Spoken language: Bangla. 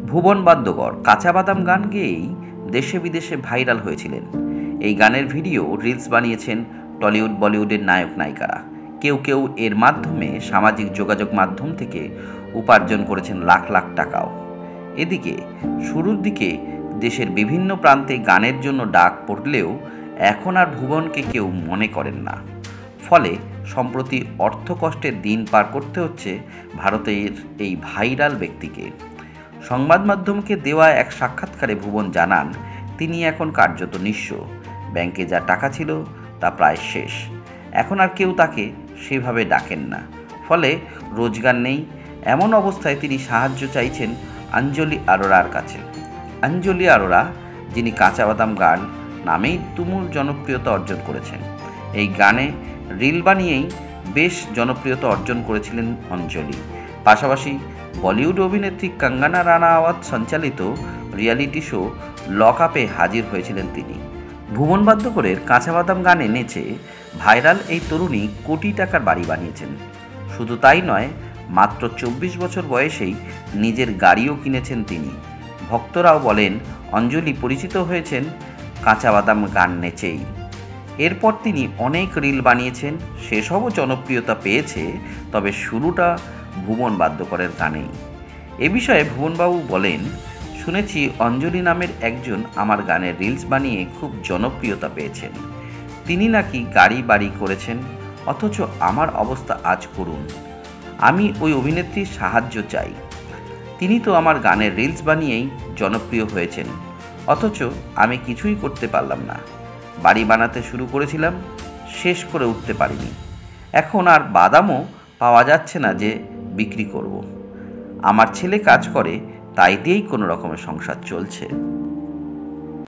ভুবন বাদ্যকর কাঁচা বাদাম গান গেয়েই দেশে বিদেশে ভাইরাল হয়েছিলেন। এই গানের ভিডিও রিলস বানিয়েছেন টলিউড বলিউডের নায়ক নায়িকারা। কেউ কেউ এর মাধ্যমে সামাজিক যোগাযোগ মাধ্যম থেকে উপার্জন করেছেন লাখ লাখ টাকাও। এদিকে শুরুর দিকে দেশের বিভিন্ন প্রান্তে গানের জন্য ডাক পড়লেও এখন আর ভুবনকে কেউ মনে করেন না। ফলে সম্প্রতি অর্থকষ্টের দিন পার করতে হচ্ছে ভারতের এই ভাইরাল ব্যক্তিকে। সংবাদ মাধ্যমকে দেওয়া এক সাক্ষাৎকারে ভুবন জানান, তিনি এখন কার্যত নিঃস্ব। ব্যাংকে যা টাকা ছিল তা প্রায় শেষ। এখন আর কেউ তাকে সেভাবে ডাকেন না, ফলে রোজগার নেই। এমন অবস্থায় তিনি সাহায্য চাইছেন অঞ্জলি আরোরার কাছে। অঞ্জলি আরোরা, যিনি কাঁচা বাদাম গান নামেই তুমুল জনপ্রিয়তা অর্জন করেছেন। এই গানে রিল বানিয়েই বেশ জনপ্রিয়তা অর্জন করেছিলেন অঞ্জলি। পাশাপাশি বলিউড অভিনেত্রী কঙ্গনা রানাওয়াত সঞ্চালিত রিয়ালিটি শো লক আপে হাজির হয়েছিলেন তিনি। ভুবন বাদ্যকরের কাঁচা বাদাম গানে নেচে ভাইরাল এই তরুণী কোটি টাকার বাড়ি বানিয়েছেন। শুধু তাই নয়, মাত্র 24 বছর বয়সেই নিজের গাড়িও কিনেছেন তিনি। ভক্তরাও বলেন, অঞ্জলি পরিচিত হয়েছেন কাঁচা বাদাম গান নেচেই। এরপর তিনি অনেক রিল বানিয়েছেন, সেসবও জনপ্রিয়তা পেয়েছে। তবে শুরুটা ভুবন বাদ্যকরের গানেই। এ বিষয়ে ভুবনবাবু বলেন, শুনেছি অঞ্জলি নামের একজন আমার গানের রিলস বানিয়ে খুব জনপ্রিয়তা পেয়েছেন। তিনি নাকি গাড়ি বাড়ি করেছেন, অথচ আমার অবস্থা আজ করুন। আমি ওই অভিনেত্রীর সাহায্য চাই। তিনি তো আমার গানের রিলস বানিয়েই জনপ্রিয় হয়েছেন, অথচ আমি কিছুই করতে পারলাম না। বাড়ি বানাতে শুরু করেছিলাম, শেষ করে উঠতে পারিনি। এখন আর বাদামও পাওয়া যাচ্ছে না যে বিক্রি করব। আমার ছেলে কাজ করে, তাই দিয়েই কোনো রকমের সংসার চলছে।